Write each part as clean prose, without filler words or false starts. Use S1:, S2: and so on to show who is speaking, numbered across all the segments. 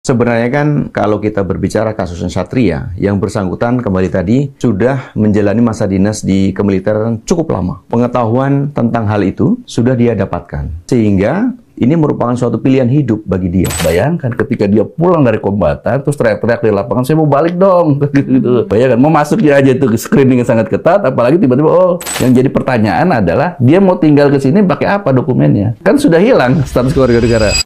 S1: Sebenarnya kan kalau kita berbicara kasusnya Satria, yang bersangkutan kembali tadi sudah menjalani masa dinas di kemiliteran cukup lama. Pengetahuan tentang hal itu sudah dia dapatkan. Sehingga ini merupakan suatu pilihan hidup bagi dia.
S2: Bayangkan ketika dia pulang dari kombatan, terus teriak-teriak di lapangan, saya mau balik dong. Gitu. Bayangkan, mau masuknya aja itu screening yang sangat ketat, apalagi tiba-tiba, yang jadi pertanyaan adalah, dia mau tinggal ke sini pakai apa dokumennya? Kan sudah hilang status keluarga negara.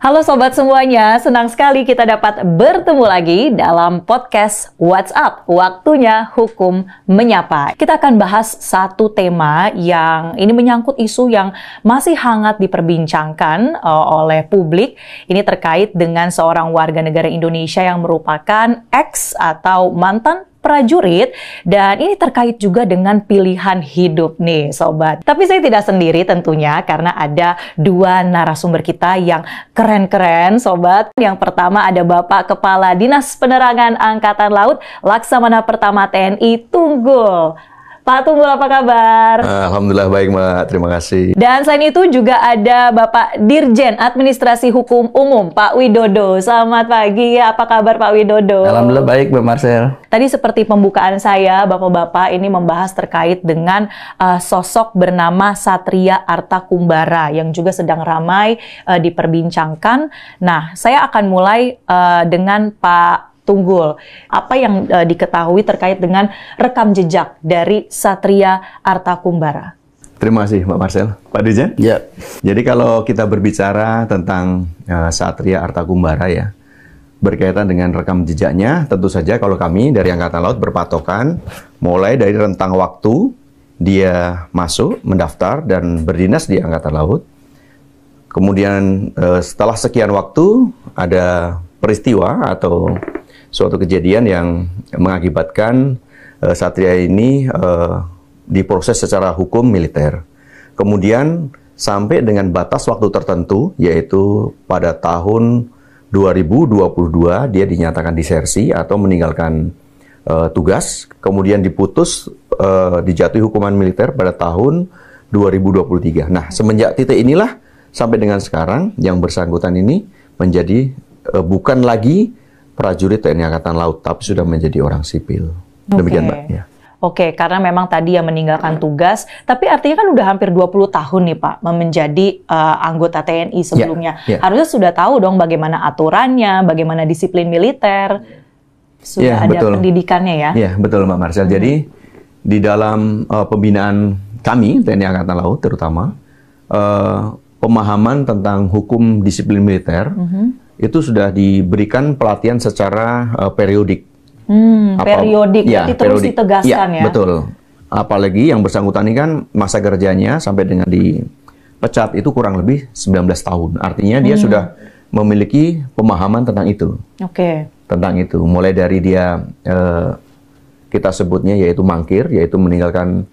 S3: Halo sobat semuanya, senang sekali kita dapat bertemu lagi dalam podcast WhatsApp, waktunya hukum menyapa. Kita akan bahas satu tema yang ini menyangkut isu yang masih hangat diperbincangkan oleh publik. Ini terkait dengan seorang warga negara Indonesia yang merupakan ex atau mantan prajurit, dan ini terkait juga dengan pilihan hidup nih sobat. Tapi saya tidak sendiri tentunya, karena ada dua narasumber kita yang keren-keren sobat. Yang pertama ada Bapak Kepala Dinas Penerangan Angkatan Laut Laksamana Pertama TNI Tunggul. Pak Tunggul, apa kabar?
S1: Alhamdulillah baik Mbak, terima kasih.
S3: Dan selain itu juga ada Bapak Dirjen Administrasi Hukum Umum, Pak Widodo. Selamat pagi, apa kabar Pak Widodo?
S2: Alhamdulillah baik Mbak Marcel.
S3: Tadi seperti pembukaan saya, Bapak-Bapak ini membahas terkait dengan sosok bernama Satria Artakumbara yang juga sedang ramai diperbincangkan. Nah, saya akan mulai dengan Pak Tunggul. Apa yang diketahui terkait dengan rekam jejak dari Satria Artakumbara?
S1: Terima kasih Mbak Marcel. Pak Dirjen?
S2: Ya.
S1: Jadi kalau kita berbicara tentang Satria Artakumbara ya, berkaitan dengan rekam jejaknya, tentu saja kalau kami dari Angkatan Laut berpatokan mulai dari rentang waktu dia masuk, mendaftar, dan berdinas di Angkatan Laut. Kemudian setelah sekian waktu ada peristiwa atau suatu kejadian yang mengakibatkan Satria ini diproses secara hukum militer. Kemudian sampai dengan batas waktu tertentu, yaitu pada tahun 2022 dia dinyatakan disersi atau meninggalkan tugas, kemudian diputus dijatuhi hukuman militer pada tahun 2023. Nah, semenjak titik inilah sampai dengan sekarang yang bersangkutan ini menjadi bukan lagi prajurit TNI Angkatan Laut, tapi sudah menjadi orang sipil. Demikian Mbak. Ya.
S3: Oke, karena memang tadi yang meninggalkan tugas, tapi artinya kan udah hampir 20 tahun nih Pak, menjadi anggota TNI sebelumnya. Harusnya sudah tahu dong bagaimana aturannya, bagaimana disiplin militer, sudah ada
S1: betul.
S3: Pendidikannya ya?
S1: Iya, betul Mbak Marcel. Jadi, di dalam pembinaan kami, TNI Angkatan Laut terutama, pemahaman tentang hukum disiplin militer, itu sudah diberikan pelatihan secara periodik.
S3: Periodik, berarti terus ditegaskan ya?
S1: Betul. Apalagi yang bersangkutan ini kan masa kerjanya sampai dengan dipecat itu kurang lebih 19 tahun. Artinya dia sudah memiliki pemahaman tentang itu. Tentang itu. Mulai dari dia, kita sebutnya yaitu mangkir, yaitu meninggalkan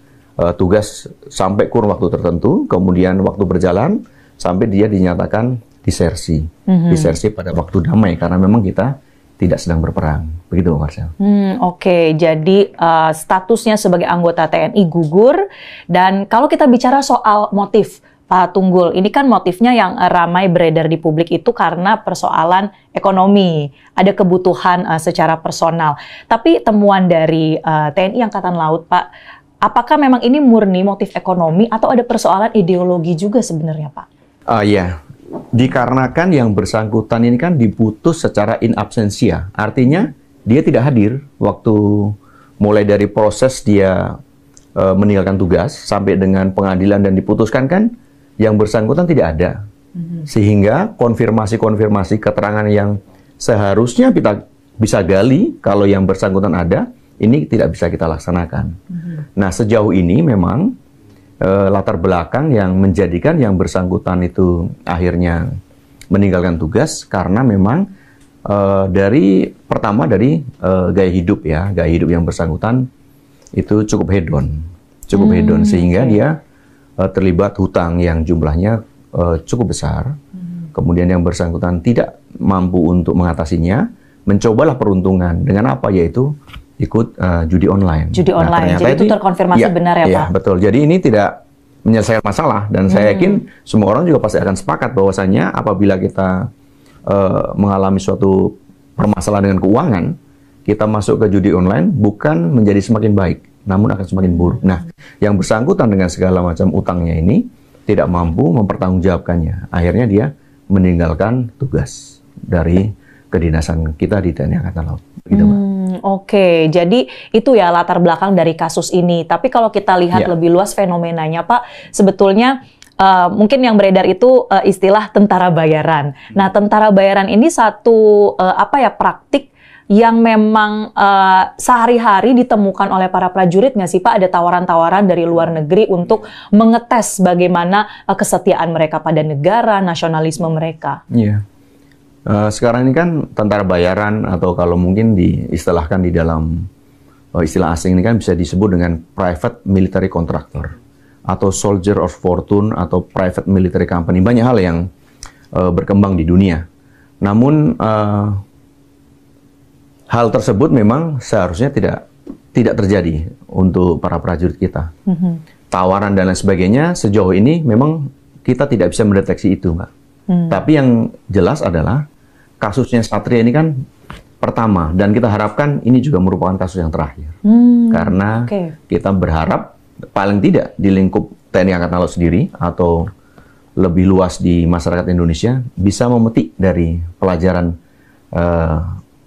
S1: tugas sampai kurun waktu tertentu, kemudian waktu berjalan, sampai dia dinyatakan disersi. Disersi pada waktu damai, karena memang kita tidak sedang berperang. Begitu, Marcel.
S3: Jadi statusnya sebagai anggota TNI gugur. Dan kalau kita bicara soal motif, Pak Tunggul, ini kan motifnya yang ramai beredar di publik itu karena persoalan ekonomi. Ada kebutuhan secara personal. Tapi temuan dari TNI Angkatan Laut, Pak, apakah memang ini murni motif ekonomi atau ada persoalan ideologi juga sebenarnya, Pak?
S1: Iya. Dikarenakan yang bersangkutan ini kan diputus secara in absentia. Artinya dia tidak hadir waktu mulai dari proses dia meninggalkan tugas sampai dengan pengadilan dan diputuskan, kan yang bersangkutan tidak ada. Sehingga konfirmasi-konfirmasi keterangan yang seharusnya kita bisa gali kalau yang bersangkutan ada, ini tidak bisa kita laksanakan. Nah, sejauh ini memang latar belakang yang menjadikan yang bersangkutan itu akhirnya meninggalkan tugas karena memang pertama dari gaya hidup ya, gaya hidup yang bersangkutan itu cukup hedon, sehingga dia terlibat hutang yang jumlahnya cukup besar. Kemudian yang bersangkutan tidak mampu untuk mengatasinya, mencobalah peruntungan dengan apa, yaitu ikut judi online.
S3: Judi
S1: Nah,
S3: online.
S1: ternyata
S3: Jadi itu terkonfirmasi benar ya, Pak?
S1: Betul. Jadi ini tidak menyelesaikan masalah, dan saya yakin semua orang juga pasti akan sepakat bahwasanya apabila kita mengalami suatu permasalahan dengan keuangan, kita masuk ke judi online bukan menjadi semakin baik, namun akan semakin buruk. Nah, yang bersangkutan dengan segala macam utangnya ini tidak mampu mempertanggungjawabkannya. Akhirnya dia meninggalkan tugas dari kedinasan kita di TNI Angkatan Laut. Begitu, Mbak.
S3: Oke, jadi itu ya latar belakang dari kasus ini. Tapi kalau kita lihat lebih luas fenomenanya, Pak, sebetulnya mungkin yang beredar itu istilah tentara bayaran. Nah, tentara bayaran ini satu praktik yang memang sehari-hari ditemukan oleh para prajurit nggak sih, Pak? Ada tawaran-tawaran dari luar negeri untuk mengetes bagaimana kesetiaan mereka pada negara, nasionalisme mereka.
S1: Iya. Sekarang ini kan tentara bayaran, atau kalau mungkin diistilahkan di dalam istilah asing ini kan bisa disebut dengan private military contractor atau soldier of fortune atau private military company. Banyak hal yang berkembang di dunia. Namun hal tersebut memang seharusnya tidak terjadi untuk para prajurit kita. Tawaran dan lain sebagainya sejauh ini memang kita tidak bisa mendeteksi itu, Mbak. Tapi yang jelas adalah kasusnya Satria ini kan pertama, dan kita harapkan ini juga merupakan kasus yang terakhir. Karena kita berharap paling tidak di lingkup TNI Angkatan Laut sendiri atau lebih luas di masyarakat Indonesia bisa memetik dari pelajaran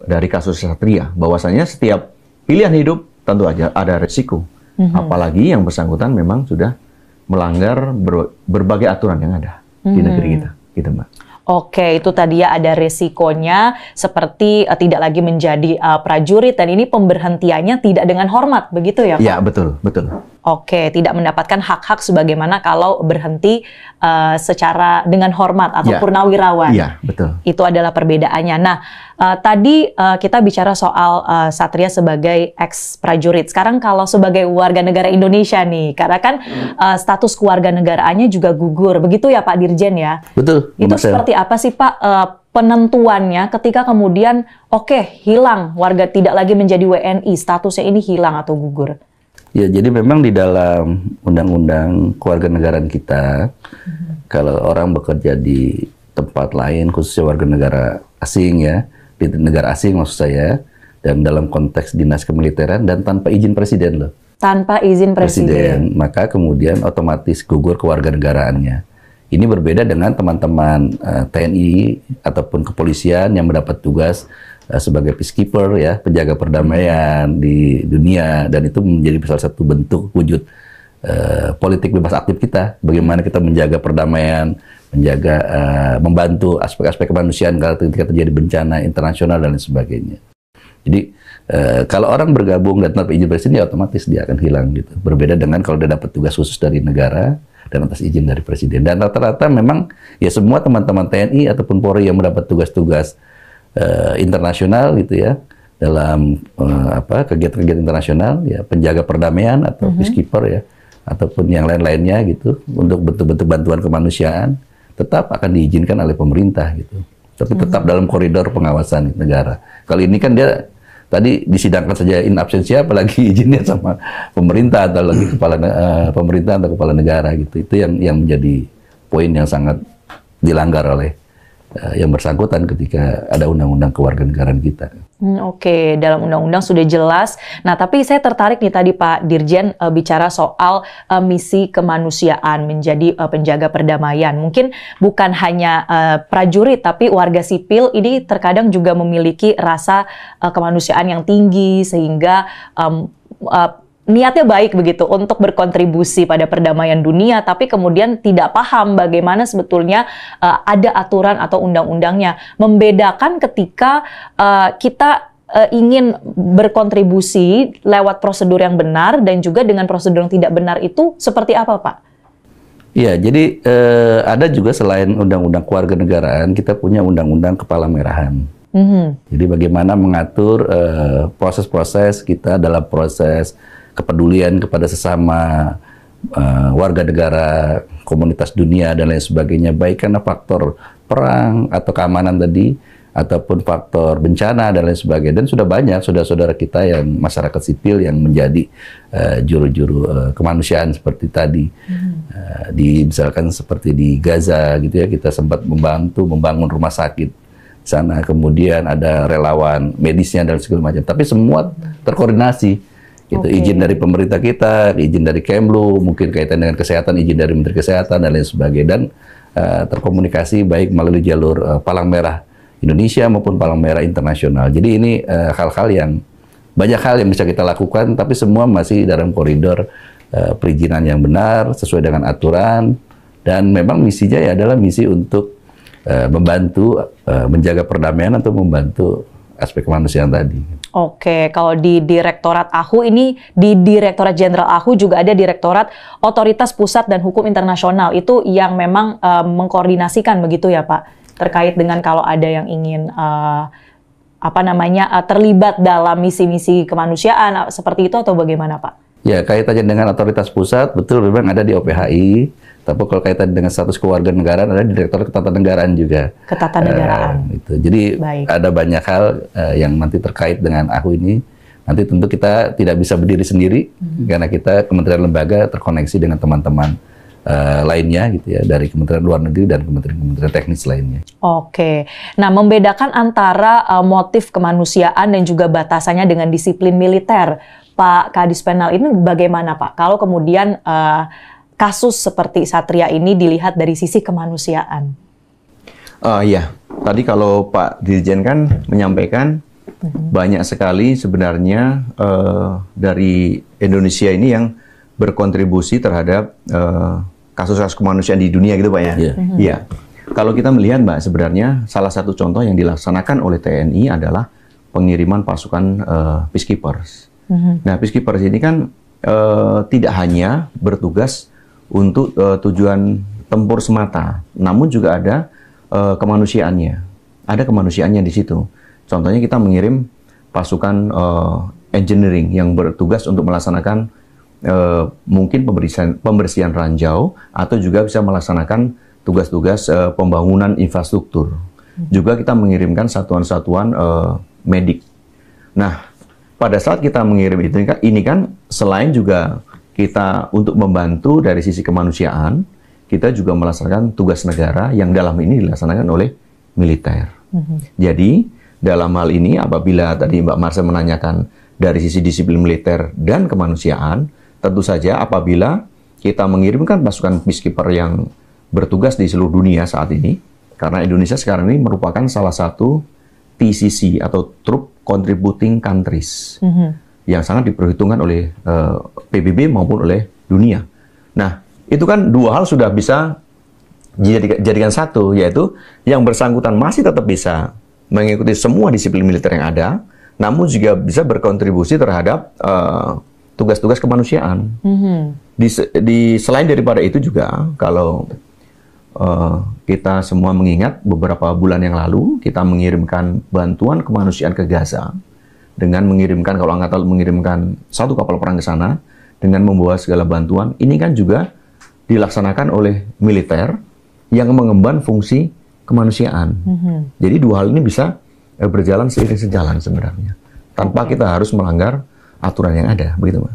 S1: dari kasus Satria, bahwasanya setiap pilihan hidup tentu aja ada resiko. Apalagi yang bersangkutan memang sudah melanggar berbagai aturan yang ada di negeri kita, gitu, Mbak.
S3: Oke, itu tadi ya ada resikonya seperti tidak lagi menjadi prajurit, dan ini pemberhentiannya tidak dengan hormat, begitu ya, Pak?
S1: Ya, betul, betul.
S3: Oke, tidak mendapatkan hak-hak sebagaimana kalau berhenti secara dengan hormat atau purnawirawan.
S1: Iya, betul.
S3: Itu adalah perbedaannya. Nah, tadi kita bicara soal Satria sebagai ex-prajurit. Sekarang kalau sebagai warga negara Indonesia nih, karena kan status kewarganegaraannya juga gugur. Begitu ya, Pak Dirjen ya?
S2: Betul.
S3: Itu seperti apa sih, Pak, penentuannya ketika kemudian hilang, warga tidak lagi menjadi WNI, statusnya ini hilang atau gugur?
S2: Ya, jadi memang di dalam undang-undang kewarganegaraan kita, kalau orang bekerja di tempat lain, khususnya warga negara asing ya, di negara asing maksud saya, dan dalam konteks dinas kemiliteran dan tanpa izin presiden loh.
S3: Tanpa izin presiden.
S2: Maka kemudian otomatis gugur kewarganegaraannya. Ini berbeda dengan teman-teman TNI ataupun kepolisian yang mendapat tugas sebagai peacekeeper ya, penjaga perdamaian di dunia, dan itu menjadi salah satu bentuk wujud politik bebas aktif kita. Bagaimana kita menjaga perdamaian, menjaga membantu aspek-aspek kemanusiaan ketika terjadi bencana internasional dan lain sebagainya. Jadi kalau orang bergabung dan tanpa izin presiden, ya otomatis dia akan hilang gitu. Berbeda dengan kalau dia dapat tugas khusus dari negara dan atas izin dari presiden. Dan rata-rata memang ya semua teman-teman TNI ataupun Polri yang mendapat tugas-tugas internasional gitu ya, dalam kegiatan-kegiatan internasional ya, penjaga perdamaian atau peacekeeper ya, ataupun yang lain-lainnya gitu, untuk bentuk-bentuk bantuan kemanusiaan tetap akan diizinkan oleh pemerintah gitu, tapi tetap dalam koridor pengawasan negara. Kali ini kan dia tadi disidangkan saja in absentia, apalagi izinnya sama pemerintah atau lagi kepala pemerintah atau kepala negara gitu. Itu yang menjadi poin yang sangat dilanggar oleh yang bersangkutan ketika ada undang-undang kewarganegaraan kita.
S3: Oke, dalam undang-undang sudah jelas. Nah, tapi saya tertarik nih tadi Pak Dirjen bicara soal misi kemanusiaan menjadi penjaga perdamaian. Mungkin bukan hanya prajurit, tapi warga sipil ini terkadang juga memiliki rasa kemanusiaan yang tinggi, sehingga niatnya baik begitu untuk berkontribusi pada perdamaian dunia, tapi kemudian tidak paham bagaimana sebetulnya ada aturan atau undang-undangnya. Membedakan ketika kita ingin berkontribusi lewat prosedur yang benar dan juga dengan prosedur yang tidak benar itu seperti apa, Pak?
S2: Iya, jadi ada juga selain undang-undang kewarganegaraan, kita punya undang-undang kepala merahan. Jadi bagaimana mengatur proses-proses kita dalam proses kepedulian kepada sesama warga negara, komunitas dunia dan lain sebagainya, baik karena faktor perang atau keamanan tadi, ataupun faktor bencana dan lain sebagainya. Dan sudah banyak saudara-saudara kita yang masyarakat sipil yang menjadi juru-juru kemanusiaan seperti tadi. Misalkan seperti di Gaza gitu ya, kita sempat membantu membangun rumah sakit sana, kemudian ada relawan medisnya dan segala macam. Tapi semua terkoordinasi. Gitu. Izin dari pemerintah kita, izin dari Kemlu, mungkin kaitan dengan kesehatan, izin dari Menteri Kesehatan dan lain sebagainya. Dan terkomunikasi baik melalui jalur Palang Merah Indonesia maupun Palang Merah Internasional. Jadi ini hal-hal yang banyak hal yang bisa kita lakukan, tapi semua masih dalam koridor perizinan yang benar, sesuai dengan aturan, dan memang misinya ya adalah misi untuk membantu menjaga perdamaian atau membantu aspek kemanusiaan tadi.
S3: Oke, kalau di Direktorat AHU ini, di Direktorat Jenderal AHU juga ada Direktorat Otoritas Pusat dan Hukum Internasional, itu yang memang mengkoordinasikan begitu ya Pak? Terkait dengan kalau ada yang ingin terlibat dalam misi-misi kemanusiaan seperti itu atau bagaimana Pak?
S2: Ya, kaitannya dengan otoritas pusat betul memang ada di OPHI, tapi kalau kaitan dengan status kewarganegaraan ada di Direktorat Ketatanegaraan juga.
S3: Ketatanegaraan.
S2: Gitu. Jadi ada banyak hal yang nanti terkait dengan AHU ini. Nanti tentu kita tidak bisa berdiri sendiri karena kita kementerian lembaga terkoneksi dengan teman-teman lainnya gitu ya, dari Kementerian Luar Negeri dan kementerian teknis lainnya.
S3: Oke, nah membedakan antara motif kemanusiaan dan juga batasannya dengan disiplin militer, Pak Kadis Penal, ini bagaimana Pak? Kalau kemudian kasus seperti Satria ini dilihat dari sisi kemanusiaan?
S1: Ya, tadi kalau Pak Dirjen kan menyampaikan banyak sekali sebenarnya dari Indonesia ini yang berkontribusi terhadap kasus-kasus kemanusiaan di dunia gitu Pak ya. Iya. Kalau kita melihat Mbak, sebenarnya salah satu contoh yang dilaksanakan oleh TNI adalah pengiriman pasukan peacekeepers. Nah, peacekeepers ini kan tidak hanya bertugas untuk tujuan tempur semata, namun juga ada kemanusiaannya. Ada kemanusiaannya di situ. Contohnya kita mengirim pasukan engineering yang bertugas untuk melaksanakan mungkin pembersihan ranjau atau juga bisa melaksanakan tugas-tugas pembangunan infrastruktur. Juga kita mengirimkan satuan-satuan medik. Nah, pada saat kita mengirim ini kan selain juga kita untuk membantu dari sisi kemanusiaan, kita juga melaksanakan tugas negara yang dalam ini dilaksanakan oleh militer. Jadi dalam hal ini apabila tadi Mbak Marsha menanyakan dari sisi disiplin militer dan kemanusiaan, tentu saja apabila kita mengirimkan pasukan peacekeeper yang bertugas di seluruh dunia saat ini, karena Indonesia sekarang ini merupakan salah satu TCC atau Troop Contributing Countries yang sangat diperhitungkan oleh PBB maupun oleh dunia. Nah, itu kan dua hal sudah bisa dijadikan satu, yaitu yang bersangkutan masih tetap bisa mengikuti semua disiplin militer yang ada, namun juga bisa berkontribusi terhadap tugas-tugas kemanusiaan. Selain daripada itu juga, kalau kita semua mengingat beberapa bulan yang lalu, kita mengirimkan bantuan kemanusiaan ke Gaza, dengan mengirimkan, kalau Angkatan Laut mengirimkan satu kapal perang ke sana, dengan membawa segala bantuan, ini kan juga dilaksanakan oleh militer yang mengemban fungsi kemanusiaan. Jadi dua hal ini bisa berjalan seiring sejalan sebenarnya, tanpa kita harus melanggar aturan yang ada, begitu Mbak.